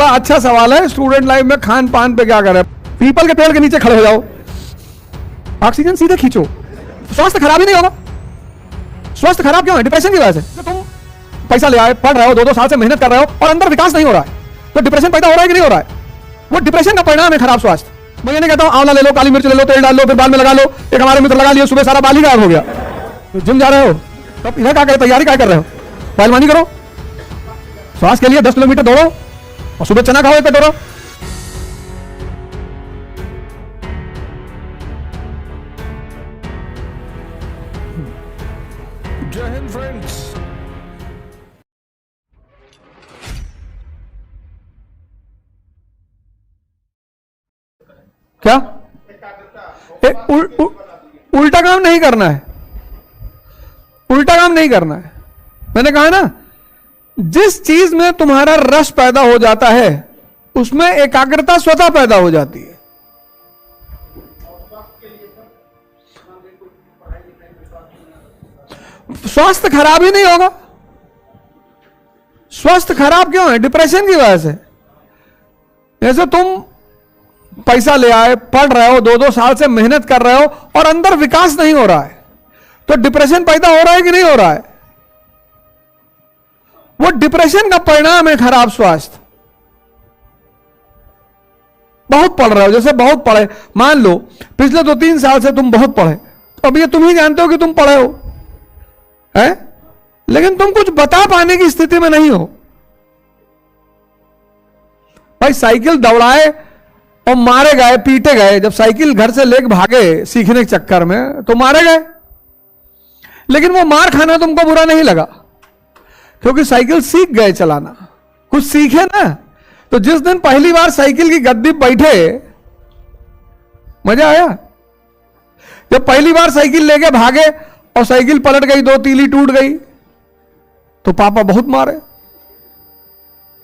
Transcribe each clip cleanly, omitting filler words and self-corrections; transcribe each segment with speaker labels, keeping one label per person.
Speaker 1: बड़ा अच्छा सवाल है। स्टूडेंट लाइफ में खान पान पे क्या करें? पीपल के पेड़ के नीचे खड़े हो जाओ, ऑक्सीजन सीधे खींचो, स्वास्थ्य खराब ही नहीं होगा। स्वास्थ्य खराब क्यों है? डिप्रेशन की वजह से। तुम पैसा ले आए, पढ़ रहे हो, 2-2 साल से मेहनत कर रहे हो और अंदर विकास नहीं हो रहा है, तो डिप्रेशन पैदा हो रहा है कि नहीं हो रहा है? वो डिप्रेशन का परिणाम है खराब स्वास्थ्य। मैं ये नहीं कहता हूं आंवला ले लो, काली मिर्च ले लो, तेल डाल लो, फिर बाल में लगा लो। एक हमारे मित्र लगा लिए, सुबह सारा बाल ही गायब हो गया। तो जिम जा रहे हो, तब इधर क्या कर तैयारी क्या कर रहे हो? पहलवानी करो, स्वास्थ्य के लिए 10 किलोमीटर दौड़ो और सुबह चना खाओ, एक पेट दौड़ो। जय हिंद फ्रेंड्स। क्या उल्टा काम नहीं करना है, उल्टा काम नहीं करना है। मैंने कहा ना, जिस चीज में तुम्हारा रस पैदा हो जाता है उसमें एकाग्रता स्वतः पैदा हो जाती है। स्वास्थ्य खराब ही नहीं होगा। स्वास्थ्य खराब क्यों है? डिप्रेशन की वजह से। जैसे तुम पैसा ले आए, पढ़ रहे हो, 2-2 साल से मेहनत कर रहे हो और अंदर विकास नहीं हो रहा है, तो डिप्रेशन पैदा हो रहा है कि नहीं हो रहा है? वो डिप्रेशन का परिणाम है खराब स्वास्थ्य। बहुत पढ़ रहे हो, जैसे बहुत पढ़े, मान लो पिछले 2-3 साल से तुम बहुत पढ़े, तो अब ये तुम ही जानते हो कि तुम पढ़े हो, है? लेकिन तुम कुछ बता पाने की स्थिति में नहीं हो। भाई साइकिल दौड़ाए और मारे गए, पीटे गए। जब साइकिल घर से लेकर भागे सीखने के चक्कर में तो मारे गए, लेकिन वो मार खाना तुमको बुरा नहीं लगा, क्योंकि साइकिल सीख गए चलाना, कुछ सीखे ना। तो जिस दिन पहली बार साइकिल की गद्दी पे बैठे, मजा आया। जब पहली बार साइकिल लेके भागे और साइकिल पलट गई, 2 तीली टूट गई, तो पापा बहुत मारे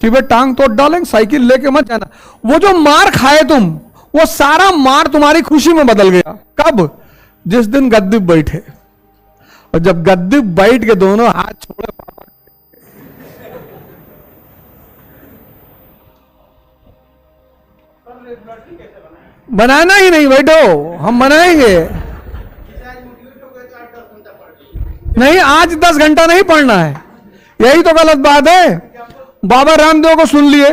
Speaker 1: कि वे टांग तोड़ डालेंगे, साइकिल लेके मत जाना। वो जो मार खाए तुम, वो सारा मार तुम्हारी खुशी में बदल गया। कब? जिस दिन गद्दी पे बैठे। और जब गद्दी पे बैठ के दोनों हाथ छोड़े, बनाना ही नहीं, बैठो हम बनाएंगे। नहीं, आज 10 घंटा नहीं पढ़ना है, यही तो गलत बात है। बाबा रामदेव को सुन लिए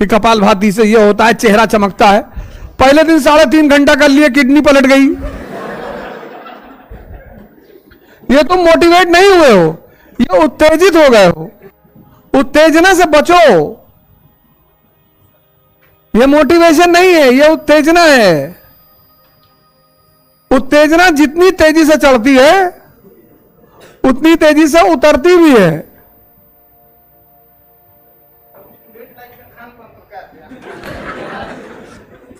Speaker 1: कि कपालभाति से ये होता है, चेहरा चमकता है। पहले दिन 3.5 घंटा कर लिए, किडनी पलट गई। ये तुम मोटिवेट नहीं हुए हो, ये उत्तेजित हो गए हो। उत्तेजना से बचो, ये मोटिवेशन नहीं है, ये उत्तेजना है। उत्तेजना जितनी तेजी से चढ़ती है उतनी तेजी से उतरती भी है।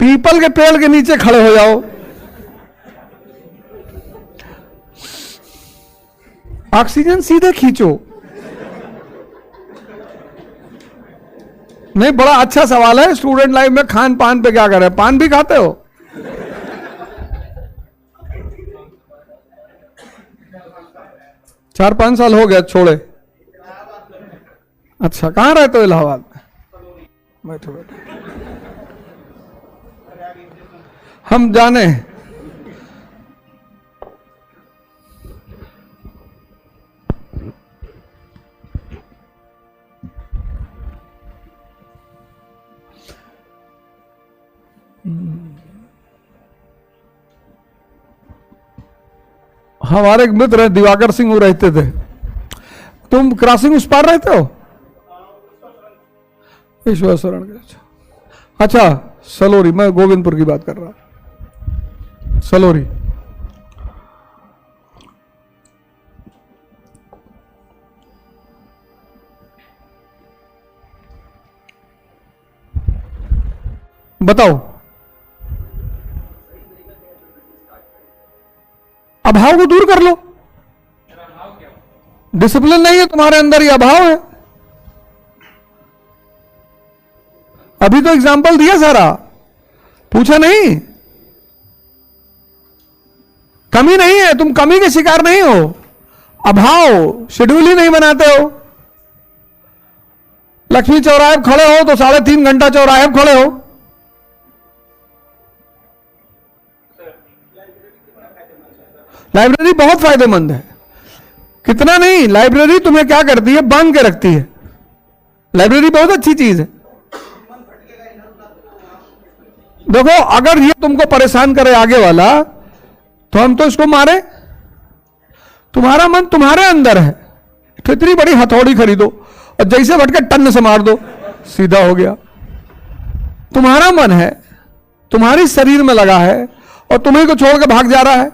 Speaker 1: पीपल के पेड़ के नीचे खड़े हो जाओ, ऑक्सीजन सीधे खींचो। नहीं, बड़ा अच्छा सवाल है। स्टूडेंट लाइफ में खान पान पे क्या करें? पान भी खाते हो? चार 5 साल हो गया छोड़े। अच्छा, कहां रहते हो? इलाहाबाद में। बैठो बैठो, हम जाने। हमारे एक मित्र है दिवाकर सिंह, वो रहते थे। तुम क्रॉसिंग उस पार रहते हो? ईश्वर शरण के। अच्छा, सलोरी। मैं गोविंदपुर की बात कर रहा हूं, सलोरी। बताओ, अभाव को दूर कर लो। डिसिप्लिन नहीं है तुम्हारे अंदर, ये अभाव है। अभी तो एग्जाम्पल दिया सारा, पूछा नहीं। कमी नहीं है, तुम कमी के शिकार नहीं हो, अभाव, शेड्यूल ही नहीं बनाते हो। लक्ष्मी चौराहे पर खड़े हो तो 3.5 घंटा चौराहे पर खड़े हो। लाइब्रेरी बहुत फायदेमंद है, कितना नहीं, लाइब्रेरी तुम्हें क्या करती है, बांध के रखती है। लाइब्रेरी बहुत अच्छी चीज है। देखो अगर ये तुमको परेशान करे आगे वाला, तो हम तो इसको मारे। तुम्हारा मन तुम्हारे अंदर है, तो इतनी बड़ी हथौड़ी खरीदो और जैसे भटके टन से मार दो, सीधा हो गया। तुम्हारा मन है, तुम्हारी शरीर में लगा है और तुम्हें को छोड़ के भाग जा रहा है।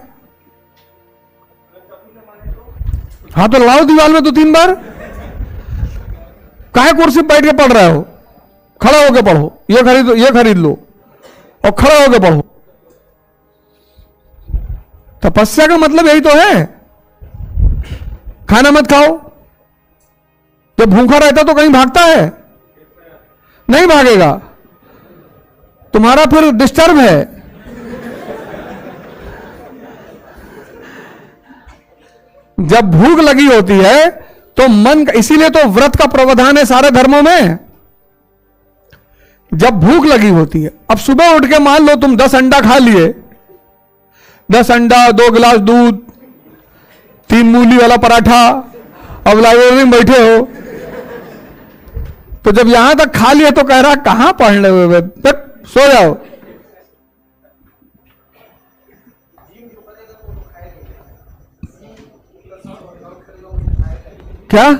Speaker 1: हाँ तो लड़ाओ दीवार में 2-3 बार। काहे कुर्सी बैठ के पढ़ रहे हो, खड़ा होके पढ़ो। ये खरीद लो और खड़ा होके पढ़ो। तपस्या का मतलब यही तो है। खाना मत खाओ, जब भूखा रहता तो कहीं भागता है, नहीं भागेगा, तुम्हारा फिर डिस्टर्ब है। जब भूख लगी होती है तो मन, इसीलिए तो व्रत का प्रावधान है सारे धर्मों में। जब भूख लगी होती है, अब सुबह उठ के मान लो तुम 10 अंडा खा लिए, 10 अंडा, 2 गिलास दूध, 3 मूली वाला पराठा, अब लाइब्रेरी में बैठे हो, तो जब यहां तक खा लिया तो कह रहा कहां पढ़ने हुए, तक सो जाओ। क्या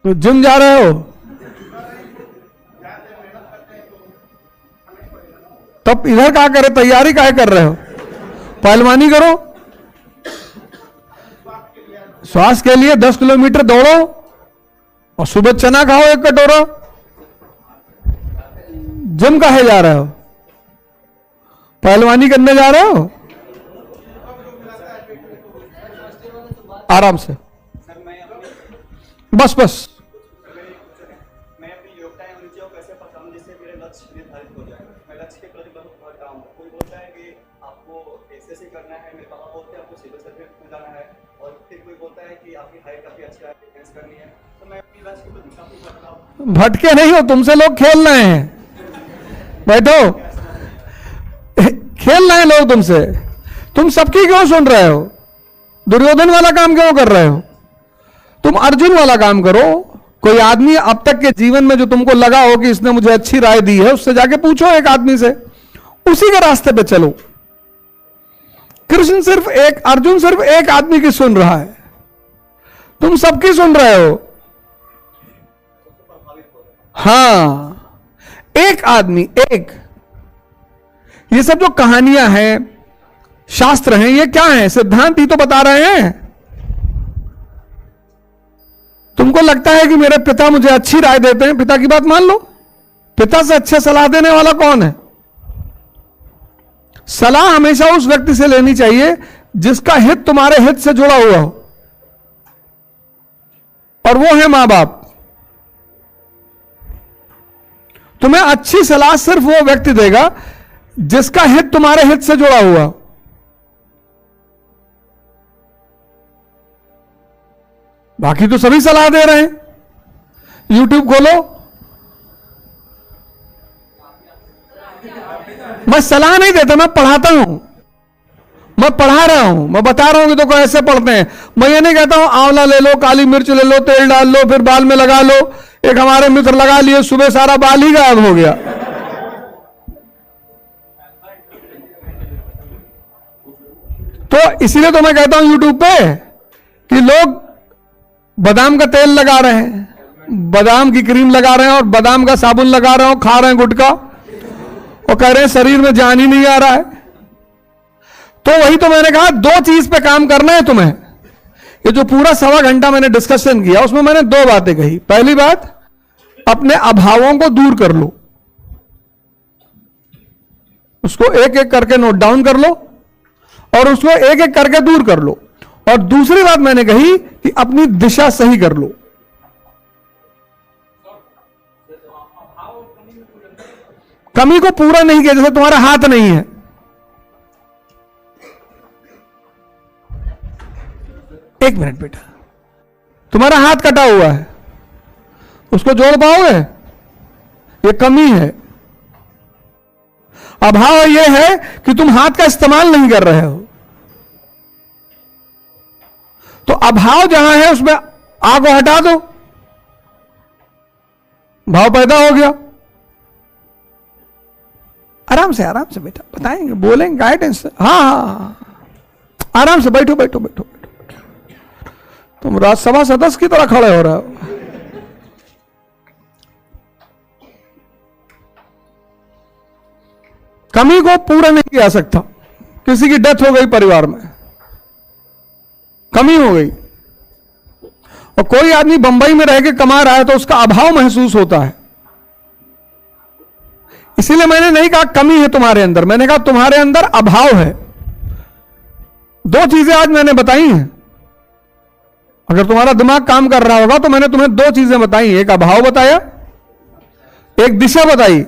Speaker 1: तो जिम जा रहे हो, तब इधर क्या करे, तैयारी काहे कर रहे हो, पहलवानी करो। स्वास्थ्य के लिए 10 किलोमीटर दौड़ो और सुबह चना खाओ 1 कटोरा। जिम काहे जा रहे हो, पहलवानी करने जा रहे हो। आराम से, बस बस।
Speaker 2: मैं अपनी योग्यताएं और रुचियों को कैसे पहचानूं जिससे मेरे लक्ष्य निर्धारित हो जाए। मैं लक्ष्य के प्रति बहुत भटका हूं। कोई बोलता है कि आपको एक्सरसाइज करना है, मेरे पापा बोलते हैं आपको सिविल सर्विस में जाना है, और फिर कोई बोलता है कि आपकी हाइट काफी अच्छी है, डिफेंस करनी है। तो मैं अपनी लक्ष्य के प्रति काफी भटका हूं।
Speaker 1: भटके नहीं हो, तुमसे लोग खेल रहे हैं। बैठो, खेल रहे हैं लोग तुमसे। तुम सबकी क्यों सुन रहे हो, दुर्योधन वाला काम क्यों कर रहे हो, तुम अर्जुन वाला काम करो। कोई आदमी अब तक के जीवन में जो तुमको लगा हो कि इसने मुझे अच्छी राय दी है, उससे जाके पूछो एक आदमी से, उसी के रास्ते पे चलो। कृष्ण सिर्फ एक, अर्जुन सिर्फ एक आदमी की सुन रहा है, तुम सबकी सुन रहे हो। हां, एक आदमी, एक। ये सब जो कहानियां हैं, शास्त्र हैं, ये क्या है, सिद्धांत ही तो बता रहे हैं। तुमको लगता है कि मेरे पिता मुझे अच्छी राय देते हैं, पिता की बात मान लो। पिता से अच्छे सलाह देने वाला कौन है। सलाह हमेशा उस व्यक्ति से लेनी चाहिए जिसका हित तुम्हारे हित से जुड़ा हुआ हो, और वो है मां बाप। तुम्हें अच्छी सलाह सिर्फ वो व्यक्ति देगा जिसका हित तुम्हारे हित से जुड़ा हुआ। बाकी तो सभी सलाह दे रहे हैं। YouTube खोलो, मैं सलाह नहीं देता, मैं पढ़ाता हूं, मैं पढ़ा रहा हूं, मैं बता रहा हूं कि तो ऐसे पढ़ते हैं। मैं ये नहीं कहता हूं आंवला ले लो, काली मिर्च ले लो, तेल डाल लो, फिर बाल में लगा लो। एक हमारे मित्र लगा लिए, सुबह सारा बाल ही गायब हो गया। तो इसीलिए तो मैं कहता हूं YouTube पे कि लोग बादाम का तेल लगा रहे हैं, बादाम की क्रीम लगा रहे हैं और बादाम का साबुन लगा रहे हैं, खा रहे हैं गुटखा और कह रहे हैं शरीर में जान ही नहीं आ रहा है। तो वही तो मैंने कहा, 2 चीज पे काम करना है तुम्हें। ये जो पूरा 1.25 घंटा मैंने डिस्कशन किया, उसमें मैंने 2 बातें कही। पहली बात, अपने अभावों को दूर कर लो, उसको एक एक करके नोट डाउन कर लो और उसको एक एक करके दूर कर लो। और दूसरी बात मैंने कही कि अपनी दिशा सही कर लो। कमी को पूरा नहीं किया, जैसे तुम्हारा हाथ नहीं है, एक मिनट बेटा, तुम्हारा हाथ कटा हुआ है, उसको जोड़ पाओगे? ये कमी है। अभाव यह है कि तुम हाथ का इस्तेमाल नहीं कर रहे हो। तो अभाव जहां है उसमें आ को हटा दो, भाव पैदा हो गया। आराम से बेटा बताएंगे, बोलेंगे, गाइडेंस। हाँ, आराम से बैठो बैठो बैठो बैठो। तुम राज्यसभा सदस्य की तरह खड़े हो रहे हो। कमी को पूरा नहीं किया सकता। किसी की डेथ हो गई परिवार में, कमी हो गई, और कोई आदमी बंबई में रह के कमा रहा है तो उसका अभाव महसूस होता है। इसीलिए मैंने नहीं कहा कमी है तुम्हारे अंदर, मैंने कहा तुम्हारे अंदर अभाव है। दो चीजें आज मैंने बताई हैं। अगर तुम्हारा दिमाग काम कर रहा होगा तो मैंने तुम्हें दो चीजें बताई, एक अभाव बताया, एक दिशा बताई,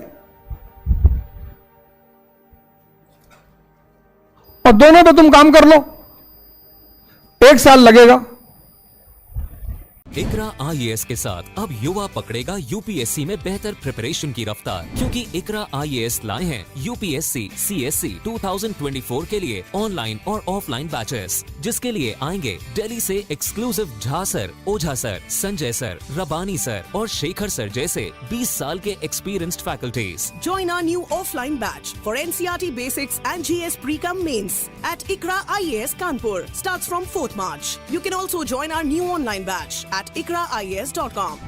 Speaker 1: और दोनों पे तुम काम कर लो, 1 साल लगेगा।
Speaker 3: इकरा IAS के साथ अब युवा पकड़ेगा यूपीएससी में बेहतर प्रिपरेशन की रफ्तार, क्योंकि इकरा IAS लाए हैं यूपीएससी CSC 2024 के लिए ऑनलाइन और ऑफलाइन बैचेस, जिसके लिए आएंगे दिल्ली से एक्सक्लूसिव झा सर, ओझा सर, संजय सर, रबानी सर और शेखर सर जैसे 20 साल के experienced faculties.
Speaker 4: Join our new offline batch for NCERT Basics and GS Pre-Com Mains at Ikra IAS Kanpur. Starts from 4th March. You can also join our new online batch at ikraias.com.